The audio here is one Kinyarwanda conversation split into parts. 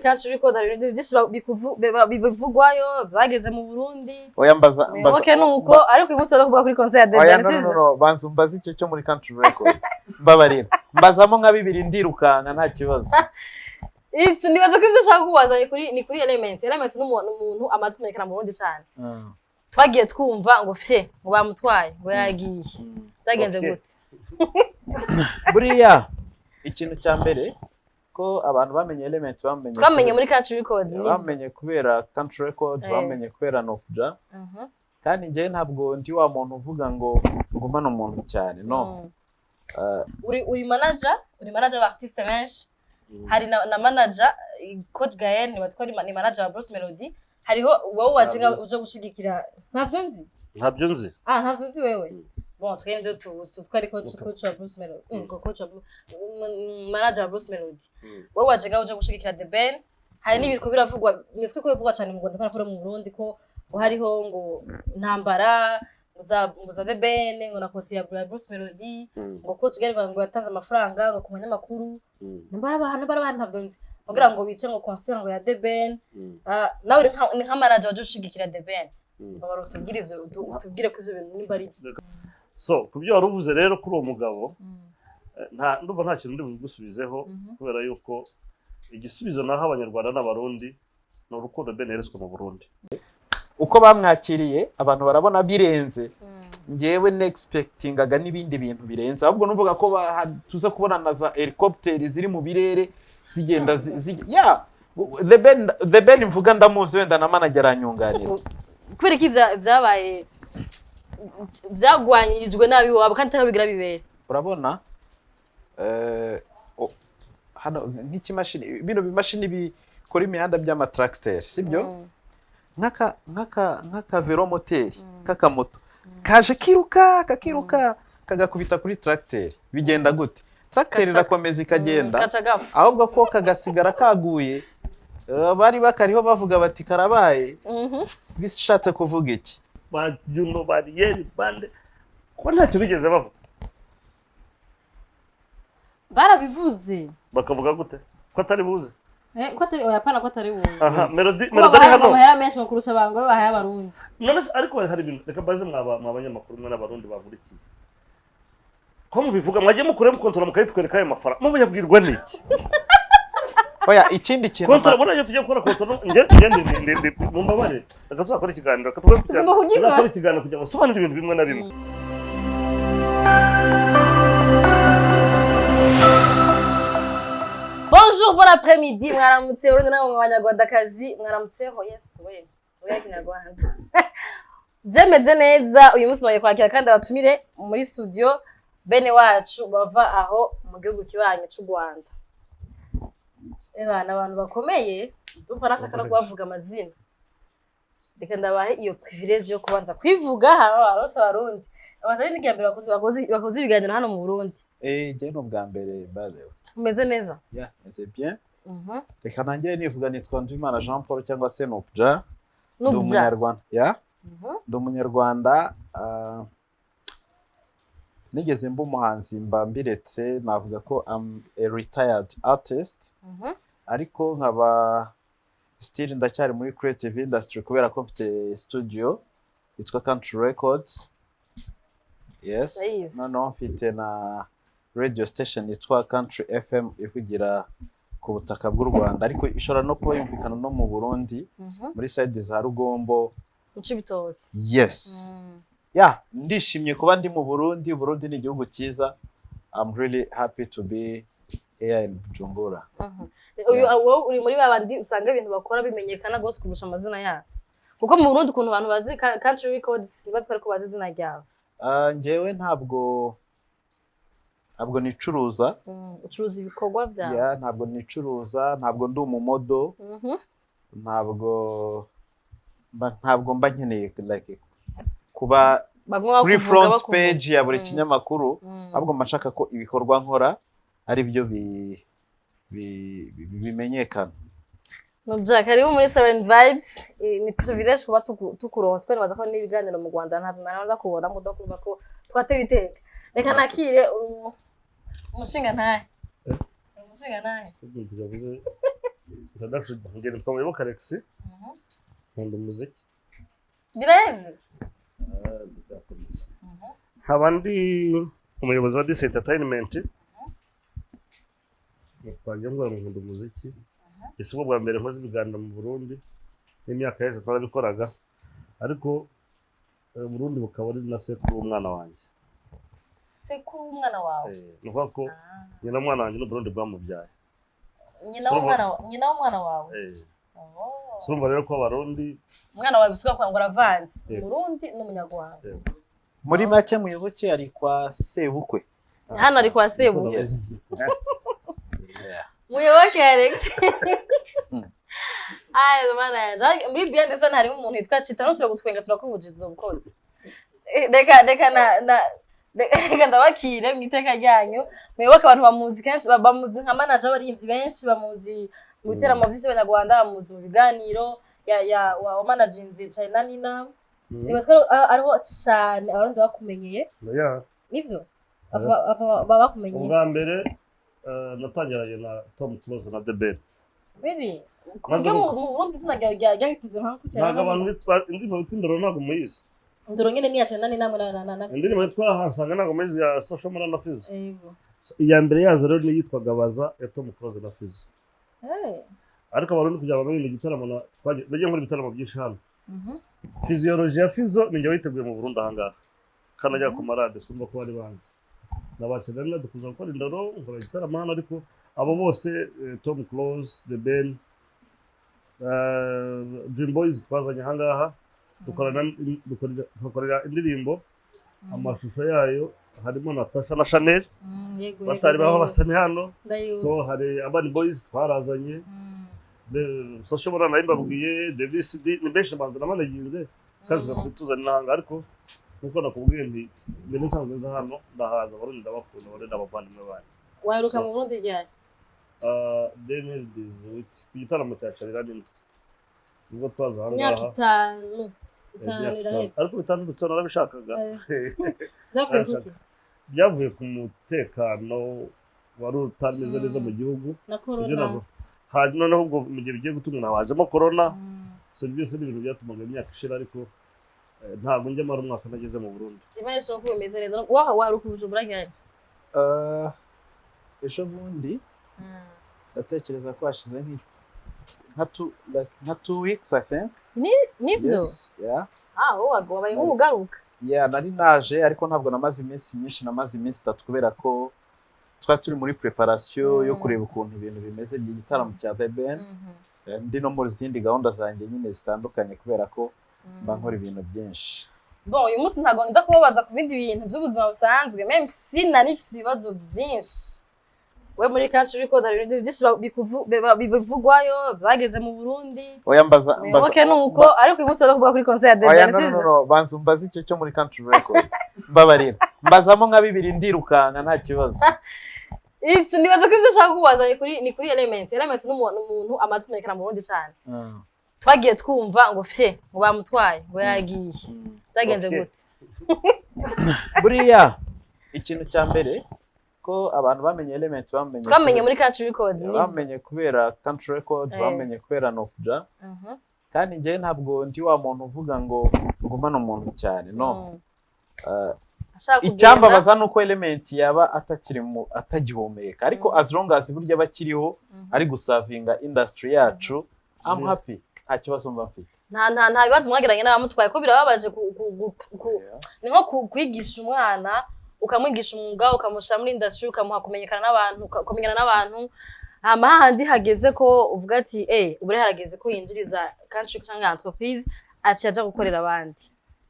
country record hari ibintu byinshi bivugwayo byageze mu Burundi. Oya mbaza Okay nuko ariko uyu munsi kuvuga kuri concert ya The Oya no banzu mbaza icyo cyo muri country record. Mbabarira. Mbazamo nka bibiri ndirukanga nta kibazo. Iki nibaza ko ibyo ushaka kubaza ni kuri Elements. Elements n'umuntu amaze kumenyekana mu Burundi cyane. Twagiye twumva ngo fye ngo bamutwaye ngo yagiye. Zagenze gute? Buriya ikintu cya mbere ko abantu bamenye Elements twamenye muri country record bamenye kubera country record bamenye kubera Nokja kandi ngiye ntabwo ndi wa muntu uvuga ngo ngumana umuntu cyane no uri manager artiste benshi hari na manager coach Gael ni batwa ni manager wa Bruce Melody hariho wowe wajenga uje gushigikira ntavyo nzi ntavyo nzi wewe bon twende twari coach wa Bruce Melody coach wa manager wa Bruce Melody wowe wajenga uje gushigikira The Ben hari n'ibiriko biravugwa niswe ko bivugwa cyane mu Rwanda kandi mu Burundi ko hariho ngo ntambara za The Ben ngo na koti ya Bruce Melody ngo coach Gael ngo yatanze amafaranga ngo ku manyamakuru mbara ntavyo nzi kugira ngo bice ngo concert ngo ya The Ben nawe ni nka manager waje ushigikira The Ben baba rutubwire ivyo utubwire ko ivyo bintu nimba ari byo so kubyo waruvuze rero kuri uwo mugabo ndumva nta kintu ndi bugusubizeho kubera yuko igisubizo naho abanyarwanda n'abarundi no urukundo Ben yereswe mu Burundi uko bamwakiriye abantu barabona birenze ngewe nexpectingaga n'ibindi bintu birenze ahubwo numvuga ko tuza kubona na za helicopter ziri mu birere zigenda The Ben mvuga ndamuzi wenda na manager aranyunganira kubera ko byabaye byagwanyirijwe nabi wabo kandi tarabigira bibere urabona hano nk'ikimashini bino bimashini bikora imihanda by'amatracteur sibyo nkaka velomoteri kakamoto kaje kiruka kagakubita kuri tracteur bigenda gute tracteur irakomeza ikagenda ahubwo ko kagasigara kaguye bari bakariho bavuga bati karabaye bishatse kuvuga iki bajuno bariyeri bande ko ntacyo bigeze bavuga barabivuze bakavuga gute ko atari buze ko atari oyapana ko atari buze melody hano bahera menshi kurusha bango bahaya abarundi none ariko hari ibintu reka baze abanyamakuru mwe n'abarundi bagurikiye ko mubivuga mwagiye mukure mu kontora mukayitwereka ayo mafaranga mu banyabwirwa niki oya ikindi kintu kontora bona yo tujye gukora kontora ngende mu mbabare reka tuzakora ikiganiro reka tuzakora ikiganiro kugira ngo sobanure ibintu bimwe na bimwe Bonjour, bon après-midi. Mwaramutse urundi namwe abanyarwandakazi mwaramutseho yes we. Oya kinyarwanda. Jemeze neza uyu munsi baye kwakira kandi abatumire muri studio bene wacu bava aho mu gihugu kibanye cy'u Rwanda. Abantu bakomeye ndumva nashaka no kubavuga amazina. Reka ndabahe iyo privilege yo kubanza kwivuga hano barotse abarundi. Abatari n'igambira bakoze ibiganiro hano mu Burundi. Je no bwa mbere barewe. Umeze neza? Yeah, c'est bien. Reka nangire nivuga nitwa Ndwimana Jean Paul cyangwa se Nokja. Umunyarwanda. Yeah. Umunyarwanda nigeze mba umuhanzi mba mbiretse navuga ko I'm a retired artist. Ariko nkaba still ndacyari muri creative industry kubera ko mfite studio yitwa Country Records. Yes. No mfite na radio station yitwa Country FM ivugira ku butaka bw'u Rwanda ariko ishora no kuba yumvikana no mu Burundi muri side za Rugombo Ucibitoke. Yes. Yeah, ndishimye kuba ndi mu Burundi. Burundi ni igihugu cyiza. I'm really happy to be here in Bujumbura. Uri muri babandi usanga ibintu bakora bimenyekana gose kurusha amazina yabo. Kuko mu Burundi kuntu abantu bazi Country Records bazikora ko bazi izina ryawe. Ngewe ntabwo nicuruza. Ucuruza ibikorwa byawe. Yeah, ntabwo nicuruza, ntabwo ndi umumodo. Ntabwo mba nkeneye like kuba kuri front page ya buri kinyamakuru ahubwo mashaka ko ibikorwa nkora ari byo bimenyekana. Nubya karibu muri 7 Vibes ni privilege kuba tukuronswe nabaza ko n'ibiganiro mu Rwanda ntabwo naraza kubona ngo ndakumva ko twateye iteka. Reka nakire umushinga ntahe. introduction ngene twamuyoboka Alex nkunda umuziki biraheze nkaba ndi umuyobozi wa This Entertainment twagiye ngo nkunda umuziki ese bwo bwa mbere nkoze ibiganiro mu Burundi n'imyaka yose twarabikoraga ariko Burundi bukaba ari na sekuru umwana wanjye sekuru umwana wawe nuvuga ko nyina umwana wanjye n'Uburundi bwamubyaye nyina w'umwana wawe surumva rero ko abarundi umwana wawe bisuka kwa ngo aravanze Burundi n'umunyarwanda muri make muyoboke ari kwa sebukwe hano ari kwa sebukwe yes muyoboke Alex mana muri bien ndetse harimo umuntu yitwa Chita nusura gutwenga turakubujije ubukozi reka ndabakire mu iteka ryanyu muyoboke abantu bamuzi kenshi bamuzi nka manager abarimvyi benshi bamuzi mu biteramo by'Abanyarwanda bamuzi mu biganiro wa managinze China Nina nibasko ariho cyane abarundi bakumenyeye nivyo bakumenyeye ubwa mbere natangiranye na Tom Close na The Ben really kugira mu Burundi sina ryahitize nka kucyana ntago abantu bitwa indirimbo bitindoro ntago muyizi ndoro nyene ni China Nina na indirimbo yitwa hansanga ntago muyizi ya Social Mura na Fizo yego iya mbere yazo rero ni yitwaga Baza ya Tom Close na Fizo ariko abarundi kugira bamenye igitaramo nagiye muri ibitaramo byinshi hano physiology ya Fizo ninjye witeguye mu Burundi ahangaha kanajya ku marade sumva ko bari banzi nabacana rero dukuza gukora indoro ngora igitaramo hano ariko abo bose Tom Close The Ben Dream Boys twazanye ahangaha dukorera indirimbo amashusho yayo harimo Natasha na Chanel batari baho basane hano so hari Urban Boys twarazanye Social Mura nayo mbabwiye Davis ni benshi banza namanaginze kandi tuzana nanga ariko nuko nakubwiye nti mbere nsanzwe nza hano ndahaza abarundi ndabakunda bari n'abavandimwe bandi waheruka mu Burundi ryari Daniel Dizwit igitaramo cya Charira nini ubwo twaza hano imyaka itanu ariko bitandutse narabishakaga byavuye ku mutekano wari utameze neza mu gihugu na corona hanyuma noneho ubwo mu gihe bigiye gutuma wajemo corona so byose ni ibintu byatumaga imyaka ishira ariko ntabwo njye mara umwaka nageze mu Burundi imana ishobora kuba imeze neza warukubuje buragari ejo bundi ndatekereza ko hashize nka 2 weeks I think nibyo yes yeah wabaye nk'ugaruka nari naje ariko ntabwo namaze iminsi myinshi namaze iminsi 3 kubera ko twari turi muri preparation yo kureba ukuntu ibintu bimeze by'igitaramo cya The Ben ndi no muri zindi gahunda zanjye nyine zitandukanye kubera ko mba nkora ibintu byinshi bon uyu munsi ntago nda kubabaza ku bindi bintu by'ubuzima busanzwe même si nari mfite ibibazo byinshi we muri country record hari ibintu byinshi bivugwayo byageze mu Burundi oya mbaza okay nuko ariko uyu munsi kuvuga kuri concert ya The Ben no banza umbaza icyo cyo muri country record mbabarira mbazamo nka 2 ndirukanga nta kibazo Iki nibaza ko ibyo ushaka kubaza ni kuri Element n'umuntu amaze kumenyekana mu Burundi cyane twagiye twumva ngo ngo bamutwaye ngo yagiye zagenze gute buriya ikintu cya mbere ko abantu bamenye Element twamenye muri country record bamenye kubera country record bamenye kubera Nokja kandi njye ntabwo ndi wa muntu uvuga ngo ngumana umuntu cyane no icyambabaza nuko Element yaba atagihumeka ariko as long as burya bakiriho ari gusavinga industry yacu I'm happy nta kibazo mba mfite nta bibazo mwagiranye n'abamutwaye ko birababaje ni nko kwigisha umwana ukamwigisha umwuga ukamushyira muri industry ukamuha kumenyekana n'abantu kumenyana n'abantu handi hageze ko uvuga ati ubure harageze ko yinjiriza country cyangwa entreprise acaja gukorera abandi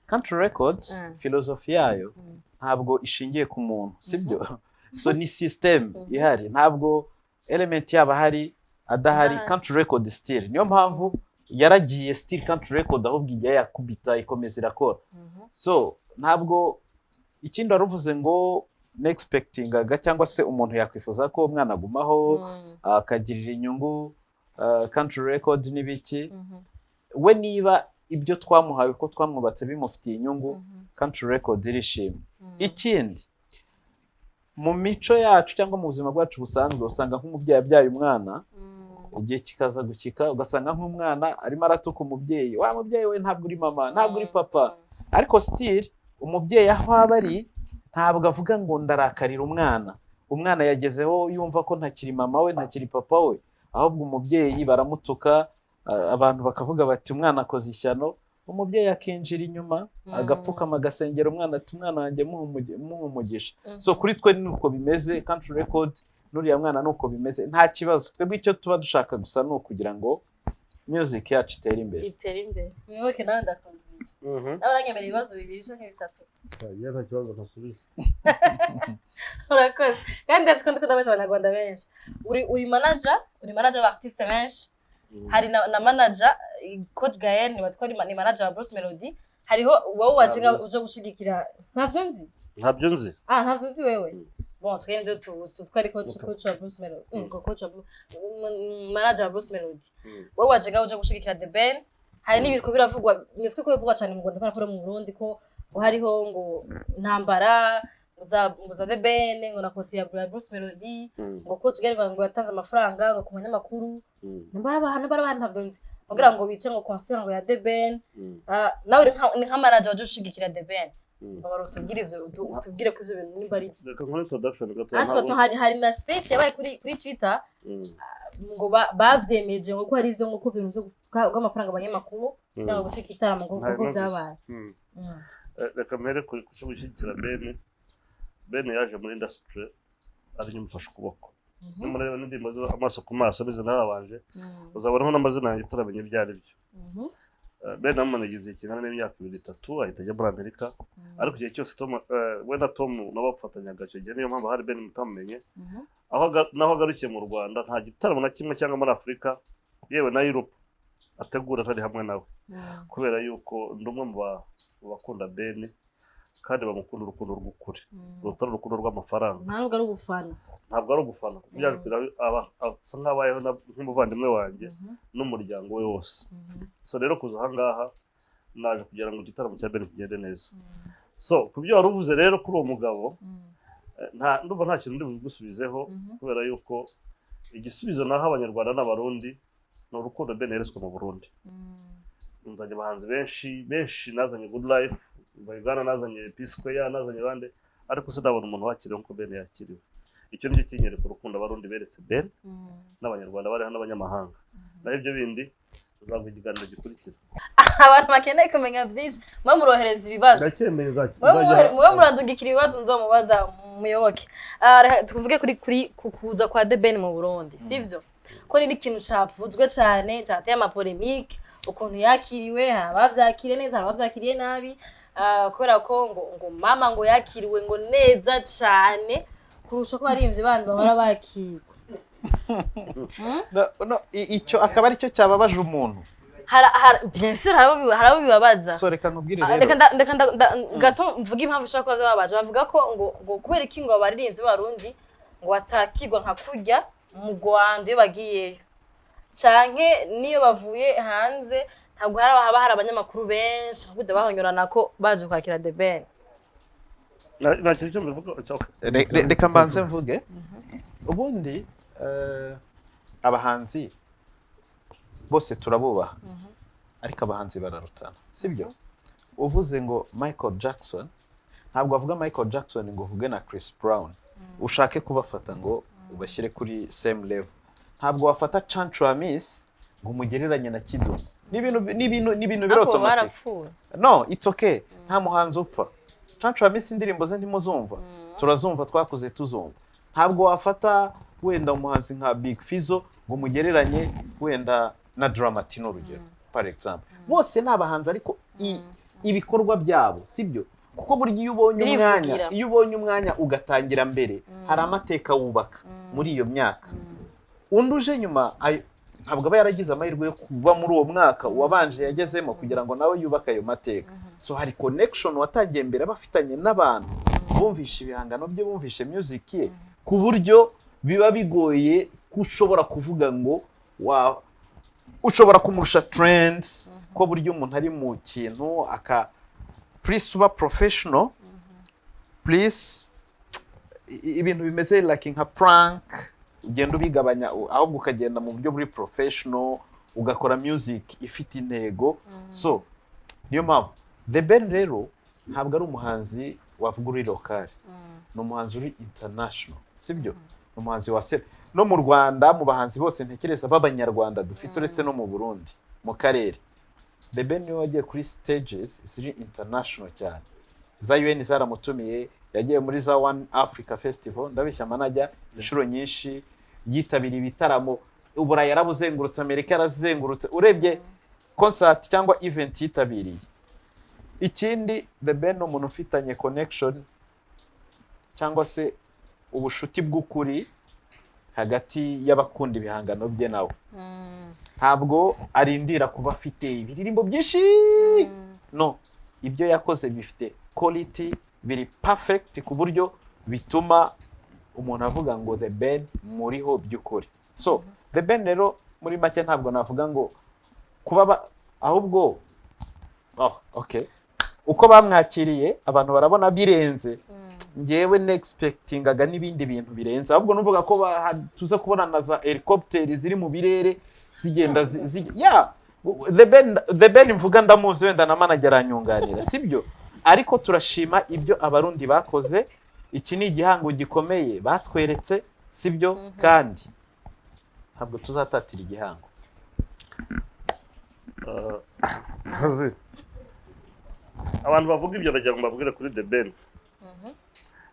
country records philosophy yayo ntabwo ishingiye ku muntu sibyo so ni system ihari ntabwo Element yaba hari adahari country record still niyo mpamvu yaragiye still country record ahubwo ijya yakubita ikomeza irakora so ntabwo ikindi waruvuze ngo expectingaga cyangwa se umuntu yakwifuza ko umwana agumaho akagirira inyungu country record n'ibiki we niba ibyo twamuhaye ko twamwubatse bimufitiye inyungu country record irishima ikindi mu mico yacu cyangwa mu buzima bwacu busanzwe usanga nk'umubyeyi abyaye umwana igihe kikaza gukika ugasanga nk'umwana arimo aratuka umubyeyi, wa mubyeyi we ntabwo uri mama, ntabwo uri papa, ariko still umubyeyi aho aba ari ntabwo avuga ngo ndarakarira umwana yagezeho yumva ko ntakiri mama we, ntakiri papa we, ahubwo umubyeyi baramutuka, abantu bakavuga bati umwana akoze ishyano, umubyeyi akinjira inyuma agapfukama agasengera umwana ati umwana wanjye muhe umugisha. So kuri twe nuko bimeze, country record n'uriya mwana nuko bimeze, nta kibazo. Twebwe icyo tuba dushaka gusa ni ukugira ngo music yacu itere imbere. Mwibuke nawe ndakoze n'abaranyemerera ibibazo 2 canke 3. Ya nta kibazo nkasubiza. Urakoze. Kandi ndazi ko ndakunda bose abanyarwanda benshi. Uri manager wa artiste benshi. Hari na manager Coach Gael nibatse ko ni manager wa Bruce Melody. Hariho wowe wajenga uje gushigikira. Ntavyo nzi? Ntabyo nzi. Ntavyo nzi wewe. Bon, twende twari coach wa Bruce Melody. Coach wa manager wa Bruce Melody. Wowe wajenga uje gushigikira The Ben. Hari n'ibiriko biravugwa, niswe ko bivugwa cyane mu Rwanda kandi mu Burundi ko hariho ngo ntambara za The Ben ngo na kote ya Bruce Melody ngo Coach Gael ngo yatanze amafaranga ngo ku manyamakuru. Nambara ntavyo nzi. Kugira ngo bice ngo concert ngo ya The Ben. Nawe ni nka manager waje ushigikira The Ben. Babaro tubwire ivyo tubwire ko ivyo bintu nimba ari byo. Reka nkore introduction gato. Anto hari na space yabaye kuri Twitter ngo bavyemeje ngo ko hari ivyo ngo ko ibintu bw'amafaranga abanyamakuru cyangwa gucika itaramo ngo ko byabaye. Reka mbere ku cyo gushyigikira Ben yaje muri industry ari nyumufasha kuboko. Nimureba n'indimo amaso ku maso bize narabanje uzabona n'amazina yanjye turamenye byari byo. Ben namunagize ikintu n'imyaka 2-3 ahita ajya muri Amerika, ariko igihe cyose we na Tom nabafatanyaga cyo gihe niyo mpamvu hari Ben mutamenye. Naho agarukiye mu Rwanda nta gitaramo na kimwe cyangwa muri Afrika yewe na Europe ategura ntari hamwe nawe, kubera yuko ndumwe mu bakunda Ben kandi bamukunda urukundo rw'ukuri rutari urukundo rw'amafaranga. Ntabwo ari ugufana, ntabwo ari ugufana, byaje kugira asa nk'abayeho nk'umuvandimwe wanjye n'umuryango we wose. So rero kuza ahangaha naje kugira ngo igitaramo cya Ben kigende neza. So kubyo wari uvuze rero kuri uwo mugabo ndumva nta kintu ndi bugusubizeho, kubera yuko igisubizo naho abanyarwanda n'abarundi ni urukundo Ben yereswe mu Burundi. Nzanye abahanzi benshi nazanye Good Life, Bayigana nazanye Peace Square, nazanye bande, ariko se ndabona umuntu wakiriwe nko Ben yakiriwe. Icyo nicyo kinyereka urukundo abarundi beretse Ben n'abanyarwanda bari hano n'abanyamahanga. Naho ibyo bindi uzavuga ikiganiro gikurikira. Abantu bakeneye kumenya byinshi murohereza ibibazo. Ndacyemeza mwe murandugikira ibibazo nzomubaza muyoboke. Tuvuge kuri kuza kwa The Ben mu Burundi, sivyo? Ko ni ikintu cyavuzwe cyane cyateye amapolemike, ukuntu yakiriwe, abavyakiriye neza, abavyakiriye nabi, kubera ko ngo mama ngo yakiriwe ngo neza cyane kurusha ko barimvye bandi bahora bakirwa. No, icyo akaba ari cyo cyababaje umuntu. Bien sûr harabo bibabaza. So reka nkubwire rero. Reka gato mvuga impamvu ushaka ko babaje. Bavuga ko ngo kubera iki ngo abaririmbyi b'Abarundi ngo atakirwa nka kurya mu Rwanda iyo bagiyeyo. Canke niyo bavuye hanze ntabwo haba hari abanyamakuru benshi kuko bahonyorana ko baje kwakira The Ben. Reka mbanze mvuge. Ubundi abahanzi bose turabubaha, ariko abahanzi bararutana, sibyo? Uvuze ngo Michael Jackson, ntabwo avuga Michael Jackson ngo uvuge na Chris Brown ushake kubafata ngo ubashyire kuri same level. Ntabwo wafata Chantramis ngo umugereranye na Kidum. Ni ibintu biri automatic. No, it's okay. Nta muhanzi upfa. Chantramis indirimbo ze ntimuzumva, turazumva, twakuze tuzumva. Ntabwo wafata wenda umuhanzi nka Big Fizzo ngo umugereranye wenda na Dramatino urugero, par exemple. Bose ni abahanzi ariko ibikorwa byabo, sibyo? Kuko burya iyo ubonye umwanya ugatangira mbere, hari amateka wubaka muri iyo myaka. Unduje nyuma ntabwo aba yaragize amahirwe yo kuba muri uwo mwaka wabanje yagezemo kugira ngo nawe yubaka ayo mateka. So hari connection watangiye mbere bafitanye n'abantu, bumvisha ibihangano bye, bumvisha music ye, ku buryo biba bigoye kushobora kuvuga ngo ushobora kumurusha trend, ko buryo umuntu ari mu kintu please uba professional, please ibintu bimeze like nka prank ugenda ubigabanya ahubwo ukagenda mu buryo buri professional ugakora music ifite intego. So niyo mpamvu The Ben rero ntabwo ari umuhanzi wavuga uri local, ni umuhanzi uri international, sibyo? Ni umuhanzi wa no mu Rwanda, mu bahanzi bose ntekereza b'abanyarwanda dufite uretse no mu Burundi mu karere, The Ben niwe wagiye kuri stages ziri international cyane. Za UN zaramutumiye, yagiye muri za One Africa Festival, ndabeshya manajya inshuro nyinshi, yitabiriye ibitaramo, Uburayi yarabuzengurutse, Amerika yarazengurutse, urebye concert cyangwa event yitabiriye. Ikindi The Ben umuntu ufitanye connection cyangwa se ubushuti bw'ukuri hagati y'abakunda ibihangano bye nawe. Ntabwo arindira kuba afite ibiririmbo byinshi, no, ibyo yakoze bifite quality, biri perfect ku buryo bituma umuntu avuga ngo The Ben muriho by'ukuri. So The Ben rero muri make ntabwo navuga ngo kuba ahubwo okay, uko bamwakiriye abantu barabona birenze, ngewe n'expectingaga n'ibindi bintu birenze, ahubwo nuvuga ko tuza kubona na za helicopter ziri mu birere zigenda yeah, The Ben mvuga ndamuzi, wenda na manager aranyunganira, sibyo? Ariko turashima ibyo abarundi bakoze, iki ni igihango gikomeye batweretse, sibyo? Kandi ntabwo tuzatatira igihango. Abantu bavuga ibyo bagira ngo babwire kuri The Ben.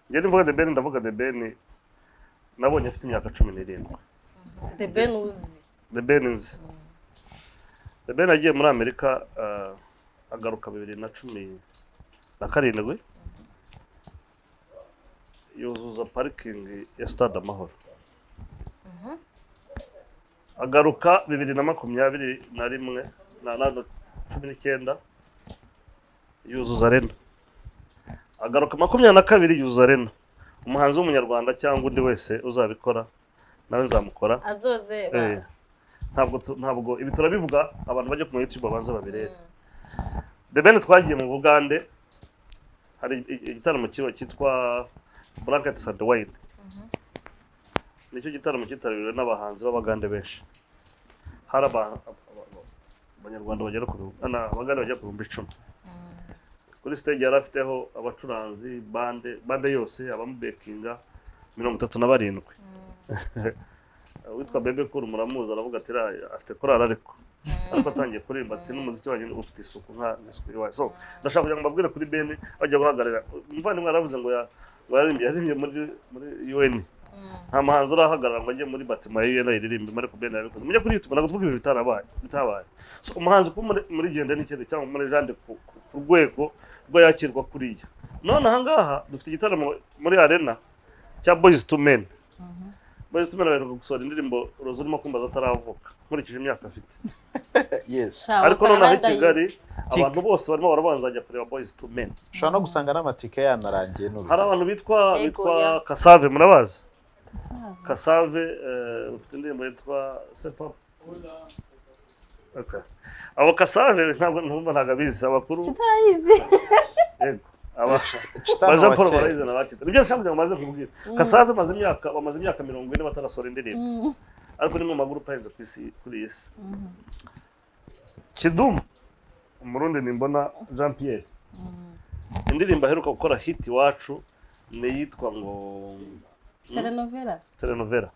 Njye nivuga The Ben, ndavuga The Ben nabonye afite imyaka 17. The Ben uzi. The Ben uzi. The Ben agiye muri Amerika agaruka 2017 yuzuza parking ya Stade Amahoro. Agaruka 2021 na 19 yuzuza Arena. Agaruka 22 yuzuza Arena. Umuhanzi w'umunyarwanda cyangwa undi wese uzabikora nawe nzamukora. Azoze ntabwo ibi turabivuga abantu bajye ku YouTube babanza babirebe. The Ben twagiye mu Bugande, hari igitaramo cyitwa Blankets and Wine. Nicyo gitaramo cyitabiriwe n'abahanzi b'Abagande benshi. Hari abanyarwanda bagera ku Abagande bagera ku 10. Kuri stage yari afiteho abacuranzi bande yose abamubekinga 37. Witwa Bebe Cool muramuza, aravuga ati afite korali ariko atangiye kuririmba ati n'umuziki wanjye ufite isuku nka isuku iwawe. So ndashaka kugira ngo mbabwire kuri Ben bajya guhagarara, muvandimwe aravuze ngo yaririmbye muri UN. Nta muhanzi urahagarara ngo ajye muri batima ya UN ayiririmbe, ariko Ben yabikoze. Mujye kuri YouTube nagavuga ibintu bitabaye. So umuhanzi ko muri genda n'ikindi cyangwa muri jande ku rwego rwo yakirwa kuriya. None ahangaha dufite igitaramo muri Arena cya Boys to Men. Boys to Men bari gusora indirimbo Rozurimo kumbaza ataravuka nkurikije imyaka afite. Yes. Ariko none aho Kigali abantu bose barimo barabanzajya kureba Boys to Men. Ushobora no gusanga n'amatike yanarangiye n'ubu. Hari abantu bitwa Kasave, murabazi? Kasave ufite indirimbo yitwa Sepa. Okay. Abo Kasave ntabwo ntagabizi abakuru. Kitayizi. Yego. Baje Paul barayize nabakita. Nibyo nshaka kugira ngo maze kubwira. Kasave bamaze imyaka 40 batarasora indirimbo. Ariko ni mu maguru pahenze kuri isi. Kidum umurundi nimbona Jean Pierre. Indirimbo aheruka gukora hit iwacu ne yitwa ngo Telenovela. Telenovela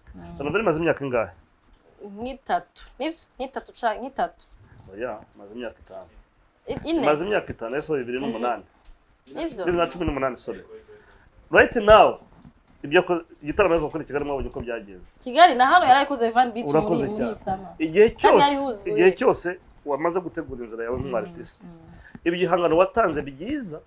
imaze imyaka ingahe? Nk'itatu. Nk'itatu. Oya, maze imyaka 5. Ine. Maze imyaka 5 eso 2008. Nivyo. 2018 sorry. Right now ibyo igitaramo ariko kuri Kigali mwabonye uko byagenze. Kigali na hano yarayikoze Van Beach muri sama. Igihe cyose wamaze gutegura inzira yawe nk'artist. Ibigihangano watanze byiza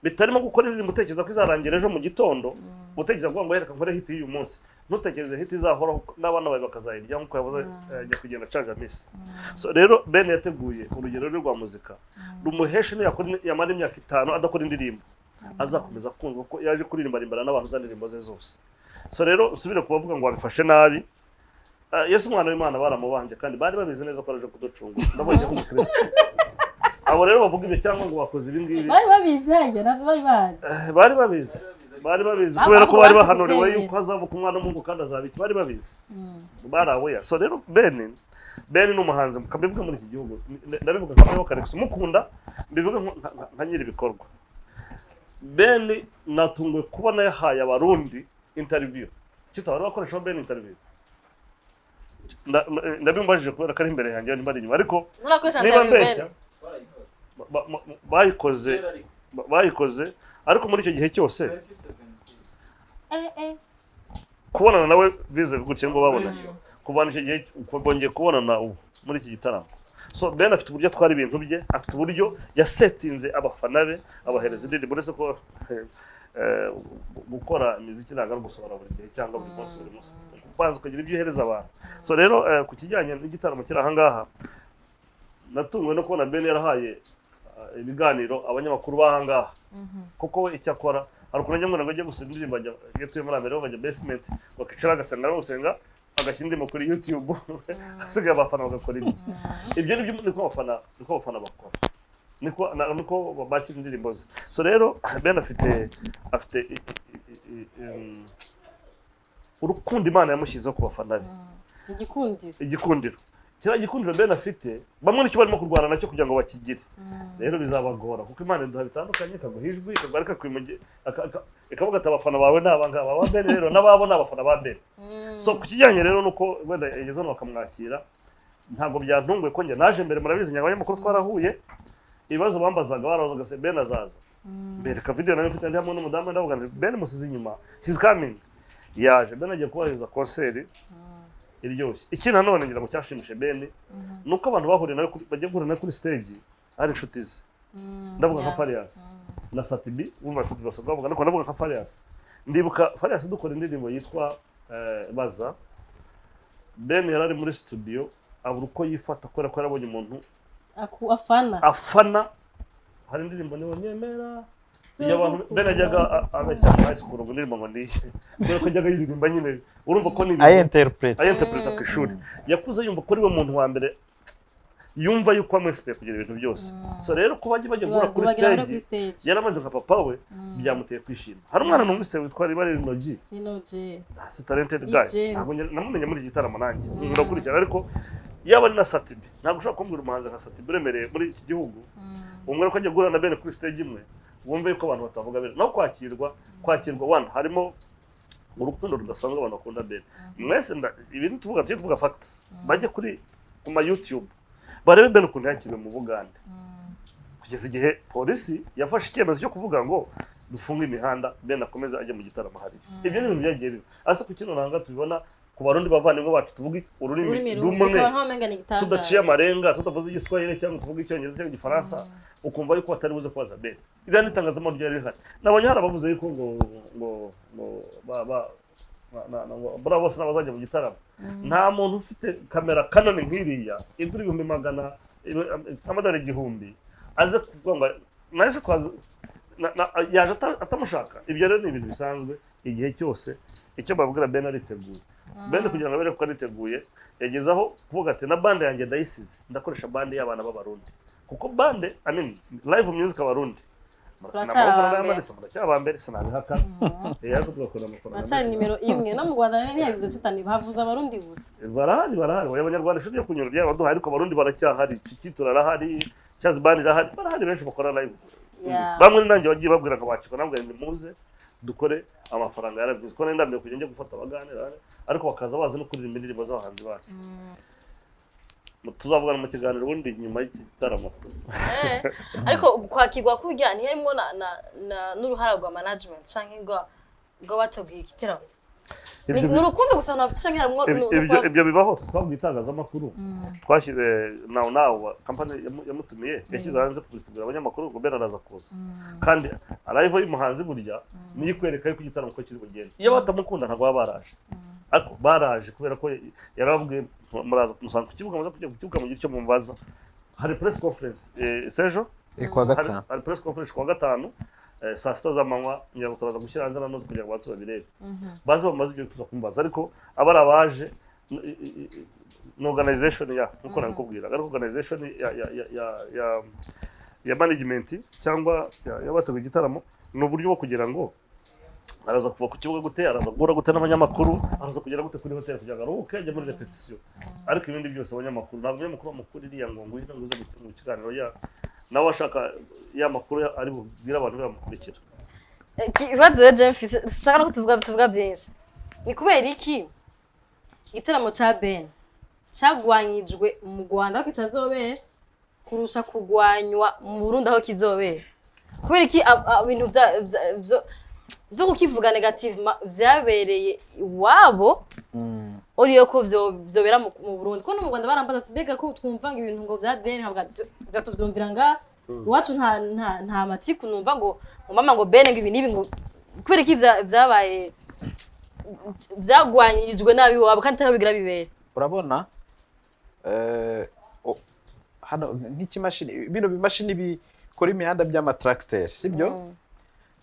bitarimo gukora indirimbo utekereza ko izarangira ejo mu gitondo, utekereza ngo yereka nkore hit y'uyu munsi, ntutekereze hit izahoraho n'abana bawe bakazayirya nkuko yavuze ajya kugenda caga miss. So rero Ben yateguye urugero rwa muzika rumuheshe no yamara imyaka 5 adakora indirimbo, azakomeza kumva ko yaje kuririmba n'abantu za ndirimbo ze zose. So rero usubire kubavuga ngo wabifashe nabi, Yesu umwana w'Imana baramubanje kandi bari babizi neza ko araje kuducunga. Ndabonye ko Kristo abo rero bavuga ibyo cyangwa ngo bakoze ibi ngibi bari babizi, navyo bari bazi. Bari babizi. bari babizi kubera ko bari bahanuriwe yuko hazavuka umwana w'umuhungu kandi azabiki bari babizi barawe so rero Ben ni umuhanzi mukabivuga muri iki gihugu ndabivuga nka Karex umukunda mbivuga nka nyiri bikorwa Ben natunguwe kubona yahaye abarundi interview kitabara bakoresha Ben interview ndabimbajije kubera ko ari imbere yanjye ndi bari inyuma ariko niba mbeshya bayikoze ariko muri icyo gihe cyose kubonana nawe bize gutya ngo babona kubana icyo gihe bongeye kubonana ubu muri iki gitaramo so Ben afite uburyo atwara ibintu bye afite uburyo yasetinze abafana be abahereza indirimbo uretse ko gukora imiziki ntabwo ari gusohora buri gihe cyangwa buri munsi bazi kugira ibyo uhereza abantu so rero ku kijyanye n'igitaramo kiri ahangaha natunguwe no kubona Ben yarahaye ibiganiro abanyamakuru bahangaha kuko we icyo akora hari ukuntu njya ngo ajye gusenga indirimbo ajya tuye muri Amerika bajya basement bakicara agasenga gusenga agashyira indirimbo kuri YouTube hasigaye abafana bagakora ibyo niko abafana bakora niko bakira indirimbo ze so rero Ben afite urukundo Imana yamushyizeho ku bafana be igikundiro kira igikundiro Ben afite bamwe nicyo barimo kurwana nacyo kugira ngo bakigire rero bizabagora kuko Imana iduha bitandukanye kaguhijwe kagarika kwimuje ikavuga ati abafana bawe nabangaba ba Ben rero nababo nabafana ba Ben so ku kijyanye rero nuko wenda yageze no bakamwakira ntabwo byantunguye ko njye naje mbere murabizi nyabanye makuru twarahuye ibibazo bambazaga baravuga se Ben azaza mbere ka video nayo mfite ndamwe n'umudamu ndavuga Ben musize inyuma he's coming yaje Ben agiye kubahiriza concert iryoshye iki nanone ngira ngo cyashimishe Ben nuko abantu bahuriye nawe bagiye guhura kuri stage ari inshuti ze ndavuga nka Farias na Satibi umva Satibi bavuga ndavuga nka Farias ndibuka Farias dukora indirimbo yitwa baza Ben yarari muri studio abura uko yifata kubera ko yarabonye umuntu afana hari indirimbo niwe nyemera y'abantu Ben ajyaga abeshya high school ngo ndirimbo ngo ndishe kubera ko ajyaga yiririmba nyine urumva ko ni ayinterpreta ku ishuri yakuze yumva ko ari we muntu wa mbere yumva yuko amwexpect kugira ibintu byose so rero kuba bajya gura kuri stage yaramaze nka papa we byamuteye kwishima hari umwana numvise witwa Ribari Noji si talented guy namumenye muri gitaramo nanjye ndakurikira ariko yaba na Satibi ntabwo ushaka kumbwira umuhanzi nka Satibi uremereye muri iki gihugu umwe ko ajya gura na Ben kuri stage imwe wumve yuko abantu batavuga Ben no kwakirwa one harimo urukundo rudasanzwe abantu bakunda Ben mwese ibintu tuvuga facts bajye kuri kuma YouTube barebe Ben ukuntu yakiriwe mu Bugande kugeza igihe polisi yafashe icyemezo cyo kuvuga ngo dufunge imihanda Ben akomeza ajya mu gitaramo hari ibyo ni ibintu byagiye biba asa ku kino nanga tubibona ku barundi bavandimwe bacu tuvuga ururimi rumwe tudaciye amarenga tutavuze igiswahili cyangwa tuvuga icyongereza cyangwa igifaransa ukumva yuko atari buze kubaza Ben ibyo nitangazamo ryari rihari nabonye harabavuze yuko ngo bra bose nabazajya mu gitaramo nta muntu ufite kamera Canon nk'iriya igura 100 amadari 1000 aze kuvuga ngo nahise twaza yaje atamushaka ibyo rero ni ibintu bisanzwe igihe cyose icyo babwira Ben ariteguye Ben kugira ngo abere ko ariteguye yagezaho kuvuga ati na bande yanjye ndayisize ndakoresha bande y'abana b'abarundi kuko bande live music abarundi turacyabambere sinabihaka ariko tugakora amafaranga cyane nimero imwe no mu Rwanda ntiyabize tutani bavuza abarundi gusa barahari abanyarwanda ishuri yo kunyura byaba duhaye ariko abarundi baracyahari Kitura rahari Chazbani rahari barahari benshi bakora live bamwe nanjye bagiye babwira ko bacika nambwe muze dukore amafaranga yarabize ko ndambiye kujya gufata abaganira ariko bakaza baza no kuririmba indirimbo z'abahanzi bacu tuzavugana mu kiganiro ubundi nyuma y'igitaramo ariko kwakirwa kujya ni harimo n'uruhara rwa management cyangwa ngo bateguye igitaramo n'urukundo gusa nafite cyangwa harimo ibyo bibaho twabwiye itangazamakuru twashyize now company yamutumiye yashyize hanze kubitegura abanyamakuru ngo Ben araza kuza kandi live y'umuhanzi burya niyo kwereka yuko igitaramo ko kiri bugende iyo batamukunda ntabwo baba baraje ariko baraje kubera ko yarababwiye muraza musanga ku kibuga muza kujya ku kibuga mu gihe cyo mumbaza hari press conference sejo kwa gatanu hari press conference kwa gatanu saa sita z'amanywa ngira turaza gushyira hanze nanoze kugira ngo batse babirebe baze bamaze igihe tuza kumbaza ariko abari abaje organization nkuko nabikubwira ariko organization ya management cyangwa yabateguye igitaramo no buryo bwo kugira ngo araza kuva ku kibuga gute, araza guhura gute n'abanyamakuru, araza kugera gute kuri hotel kugira ngo aruhuke ajye muri repetition. Ariko ibindi byose abanyamakuru ntabwo abanyamakuru amakuru iriya ngo ngwino nguze mu kiganiro ya nawe ashaka ya makuru ari bubwira abantu bamukurikira. Ikibazo je mfise shaka ko tuvuga byinshi. Ni kubera iki igitaramo ca Ben cyagwanyijwe mu Rwanda aho kitazobera kurusha kugwanywa mu Burundi aho kizobera? Kubera iki ibintu byo kukivuga negative vyabereye iwabo uriyo ko vyobera mu Burundi? Ko no mu Rwanda barambaza ati mbega ko twumva ngo ibintu ngo vyabere gatuvyumvira nga iwacu nta matiku numva ngo mama ngo Ben ngo ibi nibi ngo kubera iki vyabaye vyagwanyirijwe nabi wabo kandi tarabigira bibere? Urabona hano nk'ikimashini bino bimashini bikora imihanda by'amatracteur sibyo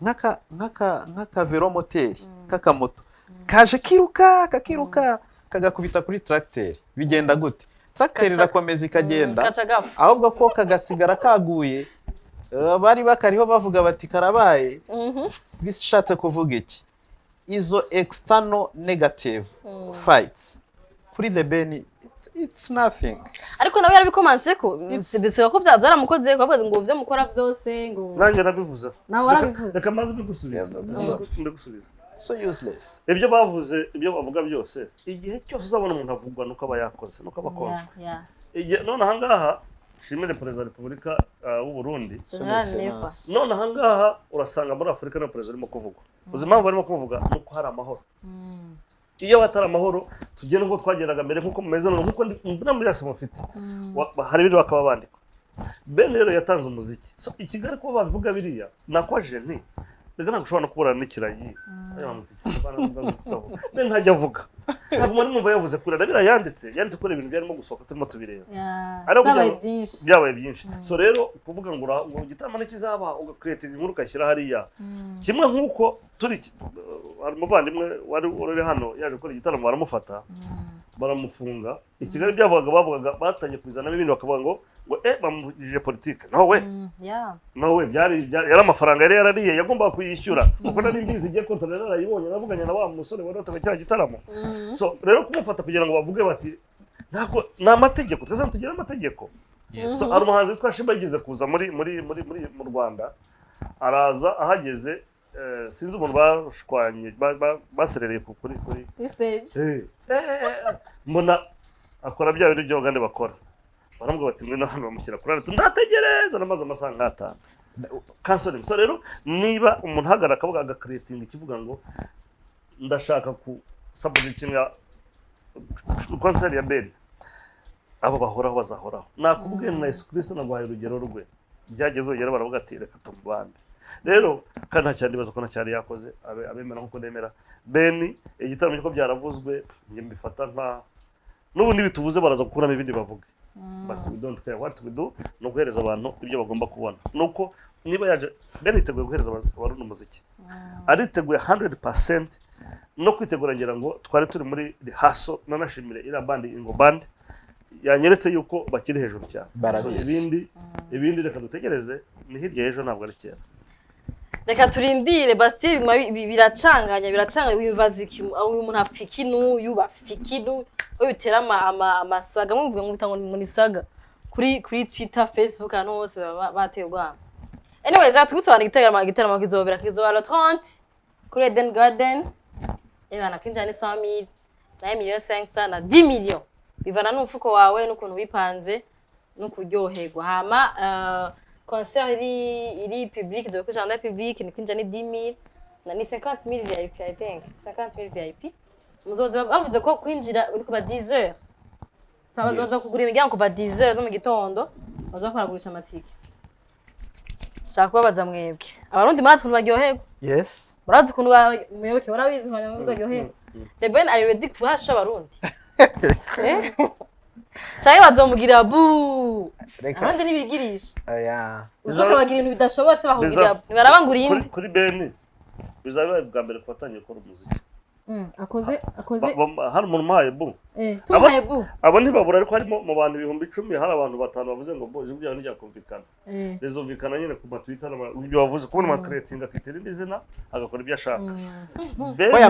nk'aka velomoteri k'akamoto kaje kiruka kagakubita kuri tracteur bigenda gute? Tracteur irakomeza ikagenda ahubwo ko kagasigara kaguye bari bakariho bavuga bati karabaye. Bishatse kuvuga iki? Izo external negative fights kuri the Ben it's nothing. Ariko nawe yarabikomanse ko bisaba ko byaramukoze ko bavuga ngo byo mukora byose ngo nanjye nabivuze. Nawe warabivuze. Reka maze bigusubiza. So useless. Ibyo bavuze ibyo bavuga byose igihe cyose uzabona umuntu avugwa nuko aba yakoze nuko abakonje. None ahangaha shimire Perezida wa Repubulika w'u Burundi. None ahangaha urasanga muri Afrika na Perezida arimo kuvugwa. Uzima barimo kuvuga nuko hari amahoro. Iyo batara amahoro tugenda ngo twageraga mbere nkuko mumeze none nkuko mbona muri yase mufite hari biri bakaba bandika. Ben rero yatanze umuziki. So ikigali ko bavuga biriya nakwaje nti rega nagushobora no kuburana n'ikirayi. Ben ntajya avuga. Ntabwo muri mumva yavuze kuri rabira yanditse kuri ibintu byarimo gusohoka turimo tubireba. Byabaye byinshi. So rero kuvuga ngo gitaramo n'ikizaba ugakreate inkuru kashyira hariya. Kimwe nkuko turi umuvandimwe wari hano yaje gukora igitaramo baramufata baramufunga. Ikigali bavugaga batanye kubizana ibintu bakavuga ngo bamujije politique. Nawe byari amafaranga yari yarariye yagomba kuyishyura kuko nari mbizi igiye kontorera arayibonye navuganye na wa musore wari utakira gitaramo. So rero kumufata kugira ngo bavuge bati nako na amategeko twese tugira amategeko. So ari umuhanzi witwa Shimba yigeze kuza mu Rwanda araza ahageze sinzi umuntu bashwanye baserereye kuri stage mbona akora bya bintu byo gande bakora baramubwira bati mwe hano bamushyira kurana tundategereza namaze amasaha nk'atanu canceling. So rero niba umuntu hagara akavuga agakreating ikivuga ngo ndashaka ku subjectinga concert ya Ben abo bahoraho bazahoraho nakubwiye na Yesu Kristo nagwaye urugero rwe byageze yera baravuga ati reka tumubambe. Rero kandi cyane bibazo ko nacyari yakoze abemera nkuko nemera Ben igitaramo cyo byaravuzwe nge mbifata nka n'ubundi bituvuze baraza gukuramo ibindi bavuga but we don't care what we do no guhereza abantu ibyo bagomba kubona nuko niba yaje Ben iteguye guhereza abantu umuziki ariteguye 100% no kwitegura ngira ngo twari turi muri rehearsal nanashimire ira band Ingo Band yanyeretse yuko bakiri hejuru cyane. Ibindi reka dutegereze ni hirya ejo ntabwo ari kera. Reka turindire Bastille biracanganya wibaza iki uyu muntu apfikinu yubafikinu uyutera amasaga muvuga ngo bitango ni saga kuri Twitter Facebook hano hose bateye ubwamo. Anyways atugutse igitaramo kizobera le 30 kuri Eden Garden ebana kwinjira ni 100,000 na 1,500,000 na 10 millions bivana n'umufuko wawe n'ukuntu wipanze no kuryoherwa. Hama concert iri public zo kujanda public ni kwinjira ni 10,000 na ni 50,000 VIP I think 50,000 VIP. Muzoza bavuze ko kwinjira uri kuba 10h sabazoza kugura imiryango kuva 10h zo mu gitondo bazakora gurisha amatike. Shaka kubaza mwebwe abarundi murazi kuntu baryoherwa? Yes. Murazi kuntu mwebwe murabizi nkanya baryoherwa? The Ben are ready kuhasha abarundi. Chaye bazomugira bu. Abandi nibigirisha. Uzoka bagira ibintu bidashobotse bahugira. Nibarabangura indi. Kuri Ben bizabe bwa mbere kufatanya gukora umuziki. akoze hari umuntu umpaye bu tuhaye bu abo ntibabura ariko harimo mu bantu 10,000 hari abantu 5 bavuze ngo bo ijwi ryawe niryakumvikana rizumvikana nyine ku matwitter ibyo wavuze kubona ama creating akitira indi zina agakora ibyo ashaka oya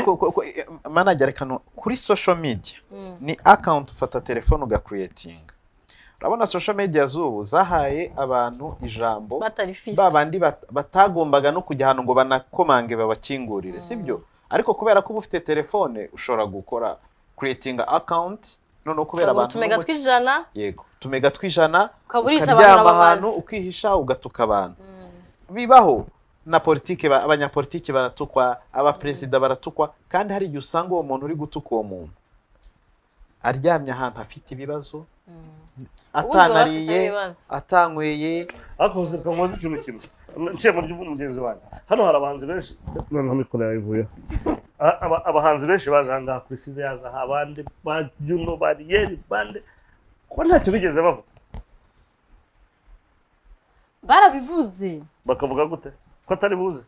manager rekano kuri social media ni account ufata telefone uga creating urabona social media zubu zahaye abantu ijambo babandi batagombaga no kujya hano ngo banakomange babakingurire sibyo ariko kubera ko ufite telefone ushobora gukora creating account none kubera abantu tumega twijana yego tumega twijana ukaburisha abantu ahantu ukihisha ugatuka abantu bibaho na politike abanyapolitike baratukwa abapresident baratukwa kandi hari igihe usanga uwo muntu uri gutuka uwo muntu aryamye ahantu afite ibibazo atanariye atanyweye akoze kamoze ikintu kimwe nciye muri umugenzi wanjye hano hari abahanzi benshi noneho mikoro yavuye abahanzi benshi baje hanga kuri size yaza abandi ba Juno bariyeri bande ko ntacyo bigeze bavuga barabivuze bakavuga gute ko atari buze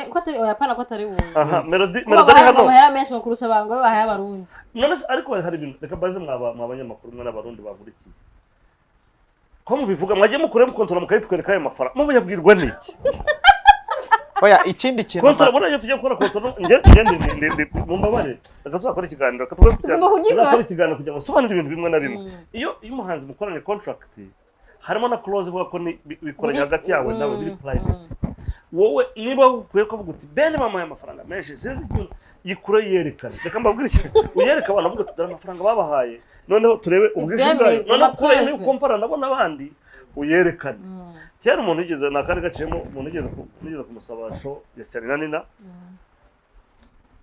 ko atari oyapana ko atari buze melody hano bahera menshi kurusha abango bahaya abarundi none ariko hari ibintu reka baze abanyamakuru mwe n'abarundi bagurikiye ko mubivuga mwagiye mukure mu kontora mukayitwereka ayo mafaranga mu yabwirwa niki oya ikindi kintu kontora bora yo tujye gukora kontora ngende mu mbabare reka tuzakora ikiganiro katuvuge ikiganiro kugira ngo sobanure ibintu bimwe na bimwe iyo umuhanzi mukoranye contract harimo na clause ivuga ko bikoranye hagati yawe nawe biri private wowe niba ukwiye kuvuga uti bene mama y'amafaranga menshi sinzi yikure yerekana reka mbabwire uyereka abantu avuga tudara amafaranga babahaye noneho turebe ubwishyu bwayo none kure ni ukompara nabo nabandi uyerekana cyane umuntu yigeze nakandi gacemo umuntu yigeze kumusaba show ya Charina Nina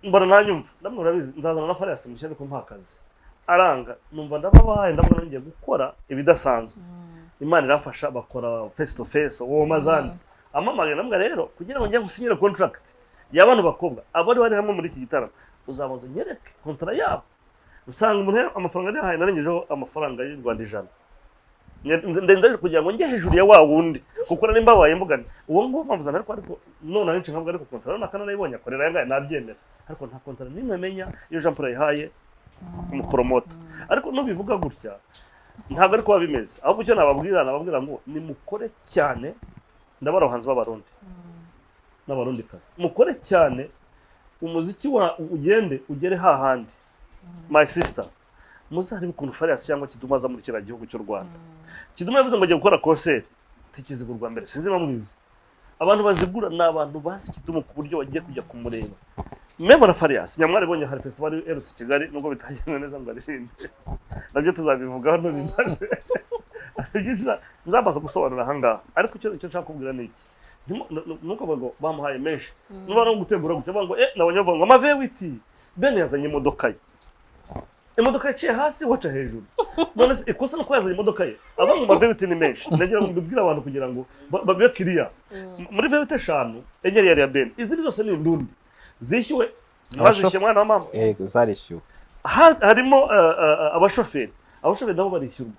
mbona nanyumva ndamwe urabizi nzazana na Farias mushyane ko mpakazi aranga numva ndababaye ndabona ngiye gukora ibidasanzwe Imana irafasha bakora face to face uwo mazandi amamage namwe rero kugira ngo njye gusinyira contract y'abantu bakobwa abari bari hamwe muri iki gitaramo uzabaza nyereke kontra yabo usanga umuntu amafaranga ari haye narengejeho amafaranga y'u Rwanda 100 ndenze kugira ngo njye hejuru ya wa wundi kuko nari mbabaye mvugana uwo ngo mpamvuza ariko none ari nshaka ariko kontra nakana nayibonye akorera yanga nabyemera ariko nta kontra nimwe menya iyo Jean Paul yahaye umupromoter ariko no bivuga gutya ntabwo ariko babimeze ahubwo cyo nababwira ngo ni mukore cyane ndabara abahanzi b'abarundi n'abarundi kazi mukore cyane umuziki wa ugere hahandi my sister muzari ukuntu Farias cyangwa Kidumaza muri kira gihugu cy'u Rwanda Kiduma yavuze ngo agiye gukora concert tikizigurwa mbere sinzi bamwizi abantu bazigura n'abantu basi Kiduma ku buryo bagiye kujya kumureba meme na Farias nyamwari bonye hari festival erutse Kigali nubwo bitagenda neza ngo arishinde nabyo tuzabivugaho no bimaze arigisa nzabaza gusobanura hanga ariko icyo nshaka kubwira niki nuko bago bamuhaye menshi nuba no gutegura gutya bango nabonye ngo amavewiti bene yazanye imodoka yaciye hasi waca hejuru none ikosa no kwazanye imodoka ye abantu amavewiti ni menshi ndagira ngo mbibwira abantu kugira ngo babe clear muri vewiti 5 enyeri yari ya Ben izindi zose ni ndundi zishyuwe bazishyuye mwana wa mama yego zarishyuwe harimo abashoferi nabo barishyurwa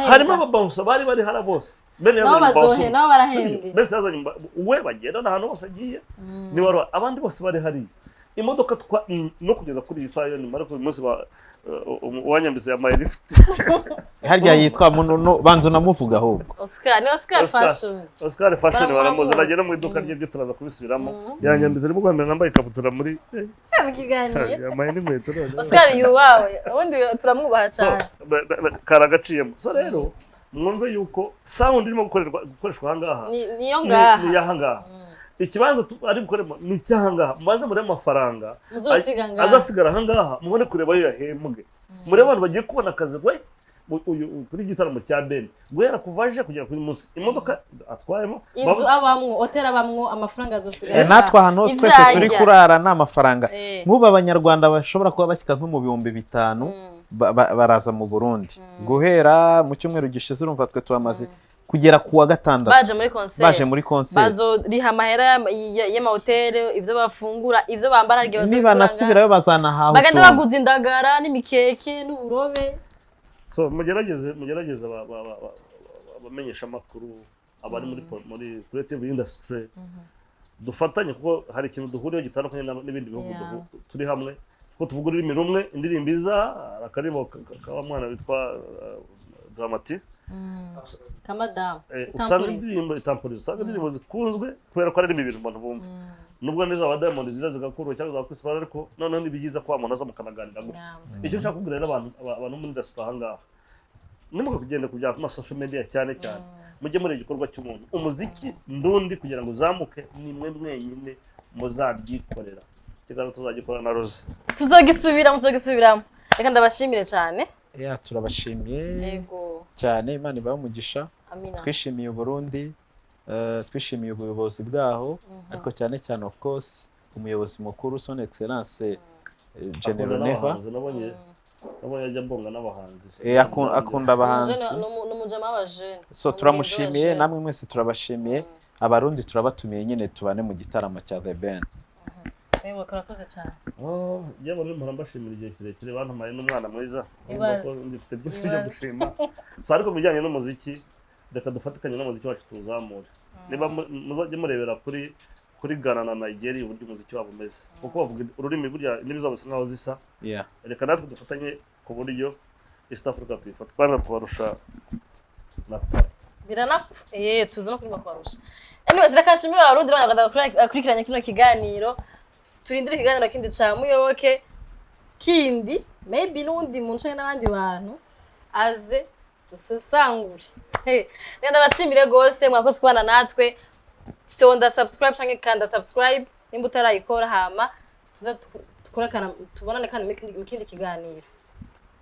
harimo ababouncer bari hara bose bene yazanye bouncer nabo barahembwe bese yazanye uwe bagenda ahantu hose agiye ni waro abandi bose bari hari imodoka no kugeza kuri isayo ni mara ku munsi wanyambize ya my lift harya yitwa muno banzo namuvuga ahubwo Oscar fashion baramuza bagera mu iduka rye byo turaza kubisubiramo yanyambize arimo kwambara nambaye ikabutura muri mukiganire yamaye n'inkweto Oscar yuwawe ubundi turamwubaha cyane karagaciyemo so rero mwumve yuko sound irimo gukoreshwa hangaha niyo ngaha ni yahangaha ikibanza ari gukoremo ni cyahangaha mubaze muri amafaranga azasigara hangaha mubone kureba yo yahembwe muri abantu bagiye kubona akazi we kuri gitaramo cya Ben guhera kuvaje kugera kuri musi imodoka atwayemo inzu abamwo hotel abamwo amafaranga azosigara natwa hano twese turi kurara n'amafaranga nk'ubu abanyarwanda bashobora kuba bashyika nko mu 5,000 baraza mu Burundi guhera mu cyumweru gishize urumva twe twamaze kugera kuwa gatandatu baje muri concert bazo riha amahera y'amahoteli ivyo bafungura ivyo bambara ryo niba nasubirayo bazanahaho bagenda baguza indagara n'imikeke n'uburobe so mugerageze abamenyesha makuru abari muri creative industry dufatanye kuko hari ikintu duhuriyeho gitandukanye n'ibindi bihugu turi hamwe kuko tuvuga ururimi rumwe indirimbo iza akaririmbo k'aba mwana witwa Dramati Kamadamu usanga indirimbo itampuriza usanga indirimbo zikunzwe kubera ko ari ibintu abantu bumva nubwo neza aba Diamond ziza zigakurwa cyangwa za Chris Brown ariko noneho nibigiza ko amuntu aza mukanaganira gutya icyo nshaka kubwira rero abantu muri industry ahangaha nimuga kugenda kujya ku social media cyane mujye muri igikorwa cy'umuntu umuziki ndundi kugira ngo uzamuke ni mwe mwenyine muzabyikorera kiganiro tuzagikora na Rose tuzogisubiramo reka ndabashimire cyane turabashimiye yego cyane Imana ibahe umugisha twishimiye Burundi twishimiye ubuyobozi bwaho ariko cyane of course umuyobozi mukuru son excellence General Neva nabonye ajya mbonga n'abahanzi akunda abahanzi n'umujama w'abajene so turamushimiye namwe mwese turabashimiye abarundi turabatumiye nyine tubane mu gitaramo cya The Ben Ewa kurakoze cyane yabo nimara mbashimira igihe kirekire bantumaye n'umwana mwiza kuko ndifite byose byo gushima so ariko bijyanye n'umuziki reka dufatikanye n'umuziki wacu tuzamure niba muzajye murebera kuri Ghana na Nigeria uburyo umuziki wabo umeze kuko bavuga ururimi burya indimi zabo nkaho zisa reka natwe dufatanye ku buryo East Africa tuyifata twana tubarusha tuzi no kuri bakwarusha anyways reka nshimira abarundi bakurikiranye kino kiganiro turindire ikiganiro kindi ca Muyoboke kindi maybe n'undi muntu cyangwa n'abandi bantu aze dusesangure renda bashimire gose mwakoze kubana natwe fyonda subscribe cyangwa kanda subscribe nimba utarayikora hama tuza tukorakana tubonane kandi mu kindi kiganiro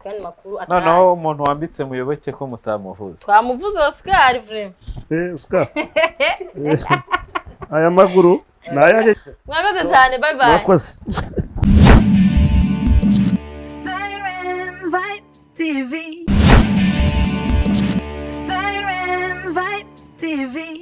kandi makuru atari no umuntu wambitse Muyoboke ko mutamuvuza twamuvuza Oscar vraiment Oscar aya maguru naya mwakoze cyane bye bye mwakoze Siren Vibes TV Siren Vibes TV